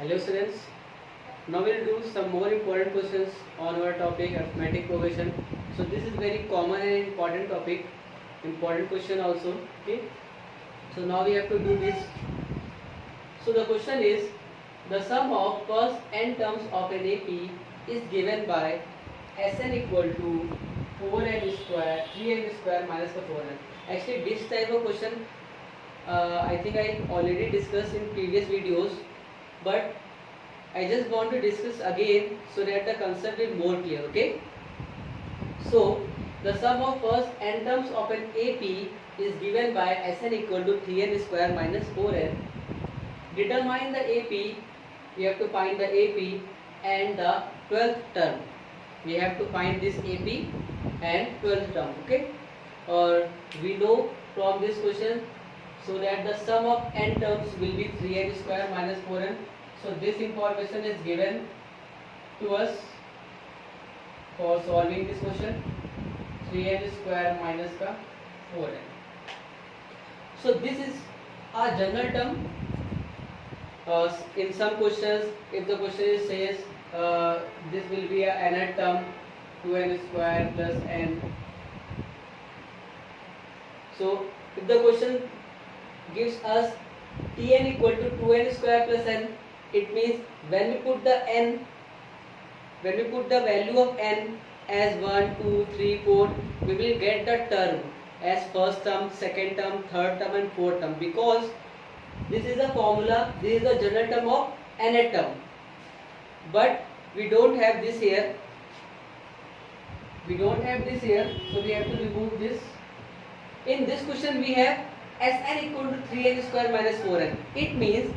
Hello students, now we'll do some more important questions on our topic arithmetic progression. So this is very common and important topic, important question also. Okay, so now we have to do this. So the question is, the sum of first n terms of an AP is given by Sn equal to 4n square, 3n square minus the 4n. Actually this type of question I think I already discussed in previous videos, but I just want to discuss again so that the concept is more clear. Okay, so the sum of first n terms of an AP is given by Sn equal to 3n square minus 4n. Determine the AP. We have to find the AP and the 12th term. We have to find this AP and 12th term. Okay, or we know from this question so that the sum of n terms will be 3n square minus 4n. So this information is given to us for solving this question, 3n square minus ka 4n. So this is a general term. In some questions, if the question says this will be a nth term, 2n square plus n. So if the question gives us Tn equal to 2n square plus n, it means when we put the value of n as 1, 2, 3, 4, we will get the term as first term, second term, third term and fourth term, because this is a formula, this is the general term of nth term. But we don't have this here. So we have to remove this. In this question we have Sn equal to 3n square minus 4n. It means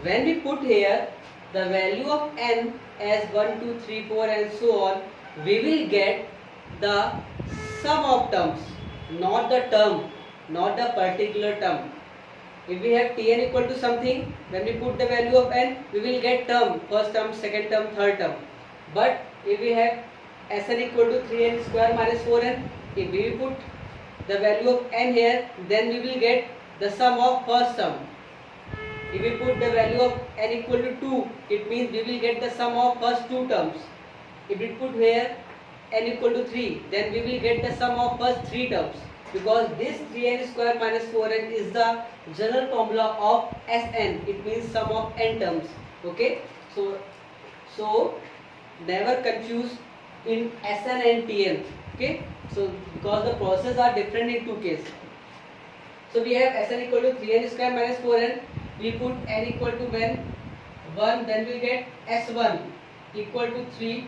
when we put here the value of n as 1, 2, 3, 4 and so on, we will get the sum of terms, not the term, not the particular term. If we have Tn equal to something, when we put the value of n, we will get term, first term, second term, third term. But if we have Sn equal to 3n square minus 4n, if we put the value of n here, then we will get the sum of first term. If we put the value of n equal to 2, it means we will get the sum of first two terms. If we put here n equal to 3, then we will get the sum of first three terms, because this 3n square minus 4n is the general formula of Sn. It means sum of n terms. Okay, so never confuse in Sn and Tn. Okay, so because the process are different in two cases. So we have Sn equal to 3n square minus 4n. We put n equal to 1, then we get S1 equal to 3,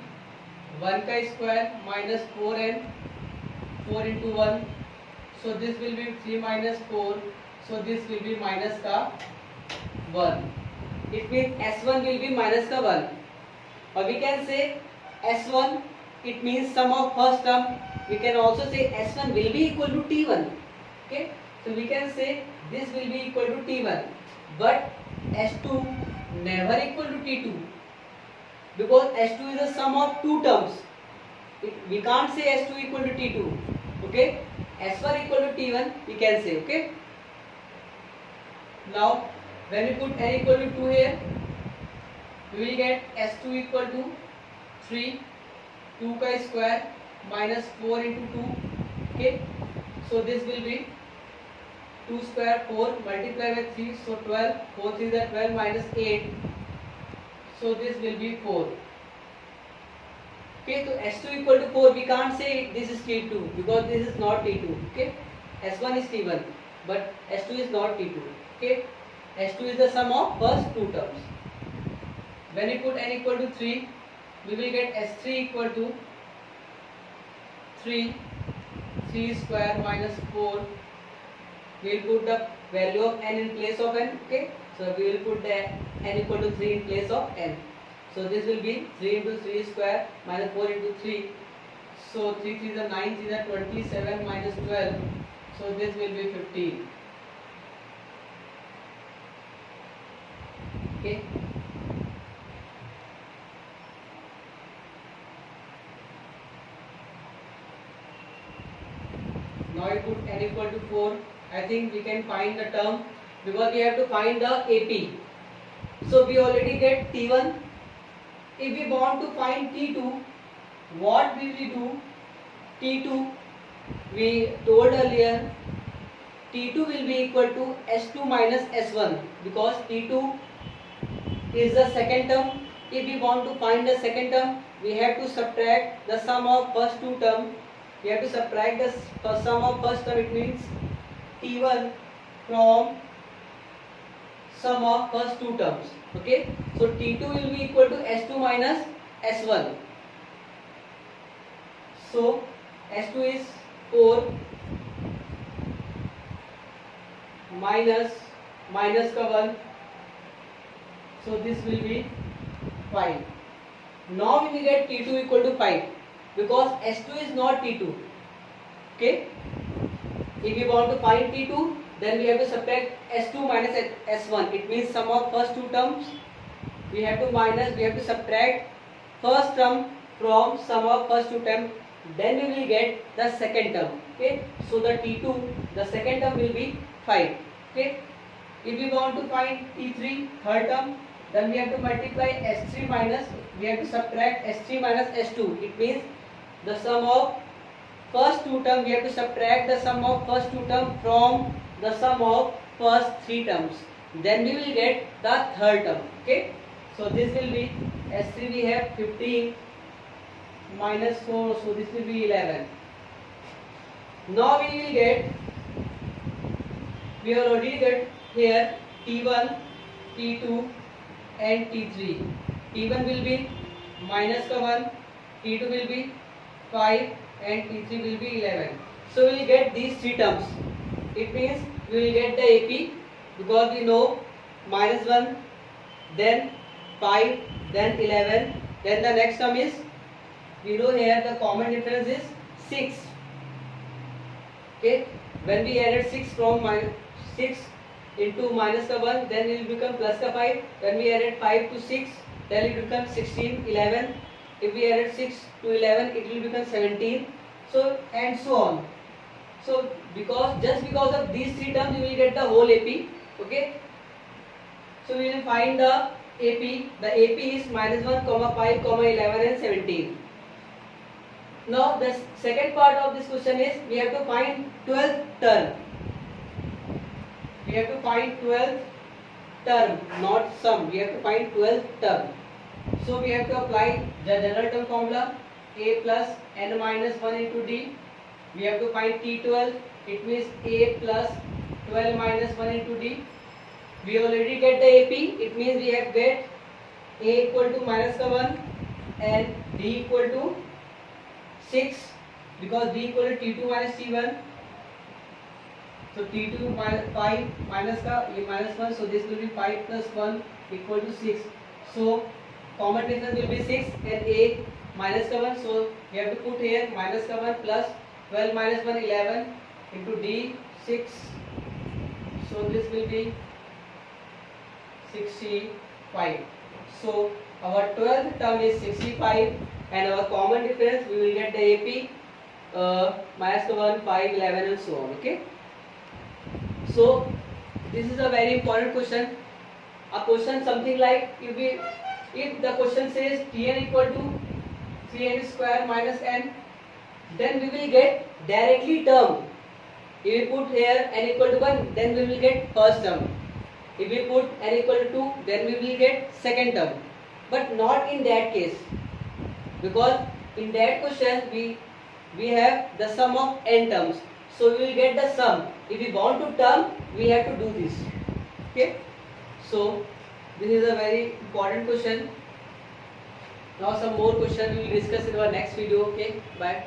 1 ka square minus 4n, 4 into 1. So this will be 3 minus 4. So this will be minus ka 1. It means S1 will be minus ka 1. Or we can say S1, it means sum of first term. We can also say S1 will be equal to T1. Okay, so we can say this will be equal to T1. But S2 never equal to T2, because S2 is the sum of two terms. We can't say S2 equal to T2. Okay, S1 equal to T1 we can say. Okay, now when we put n equal to 2 here, we will get S2 equal to 3, 2 ka square minus 4 into 2. Okay, so this will be 2 square 4 multiplied by 3, so 12, 4 3 is 12 minus 8, so this will be 4. Okay, so S2 equal to 4, we can't say this is T2 because this is not T2. Okay, S1 is T1 but S2 is not T2. Okay, S2 is the sum of first two terms. When we put n equal to 3, we will get S3 equal to 3 square minus 4. We will put the value of n in place of n. Okay, so we will put the n equal to 3 in place of n. So this will be 3 into 3 square minus 4 into 3. So 3 3 is 9, 3 is 27 minus 12. So this will be 15. Okay. Now I put n equal to 4. I think we can find the term because we have to find the AP. So we already get T1. If we want to find T2, what will we do? T2, we told earlier, T2 will be equal to S2 minus S1 because T2 is the second term. If we want to find the second term, we have to subtract the sum of first two terms. We have to subtract the sum of first term. It means T1 from sum of first two terms. Okay, so T2 will be equal to S2 minus S1. So S2 is 4 minus का 1. So this will be 5. Now we will get T2 equal to 5 because S2 is not T2. Okay. If we want to find T2, then we have to subtract S2 minus S1. It means sum of first two terms. We have to subtract first term from sum of first two terms. Then we will get the second term. Okay. So the T2, the second term will be 5. Okay. If we want to find T3, third term, then we have to multiply S3 minus, we have to subtract S3 minus S2. It means the sum of first two terms, we have to subtract the sum of first two terms from the sum of first three terms. Then we will get the third term. Okay. So this will be S3, we have 15 minus 4, so this will be 11. Now we will get, we have already got here T1, T2 and T3. T1 will be minus का 1, T2 will be 5 and T3 will be 11. So we will get these three terms. It means we will get the AP because we know minus 1, then 5, then 11, then the next term is, we know here the common difference is 6. Okay, when we added 6 from 6 into minus का 1, then it will become plus का 5. When we added 5 to 6, then it becomes 16, 11. If we added 6 to 11, it will become 17. So and so on. So just because of these three terms, you will get the whole AP. Okay. So we will find the AP. The AP is minus 1, 5, 11 and 17. Now the second part of this question is we have to find 12th term. We have to find 12th term, not sum. We have to find 12th term. So we have to apply the general term formula, A plus n minus 1 into D. We have to find T12. It means A plus 12 minus 1 into D. We already get the AP. It means we have get A equal to minus का 1 and D equal to 6 because D equal to T2 minus T1. So T2 minus 5 minus का ये minus 1, so this will be 5 plus 1 equal to 6. So common difference will be 6 and A minus का 1. So we have to put here minus का 1 plus 12 minus 1 11 into D 6. So this will be 65. So our 12th term is 65 and our common difference we will get the AP minus का 1, 5, 11 and so on. Okay. So this is a very important question. A question something like if the question says Tn equal to 3n square minus n, then we will get directly term. If we put here n equal to 1, then we will get first term. If we put n equal to 2, then we will get second term. But not in that case, because in that question we have the sum of n terms. So we will get the sum. If we want to term, we have to do this. Okay. So this is a very important question. Now some more question we will discuss in our next video. Okay. Bye.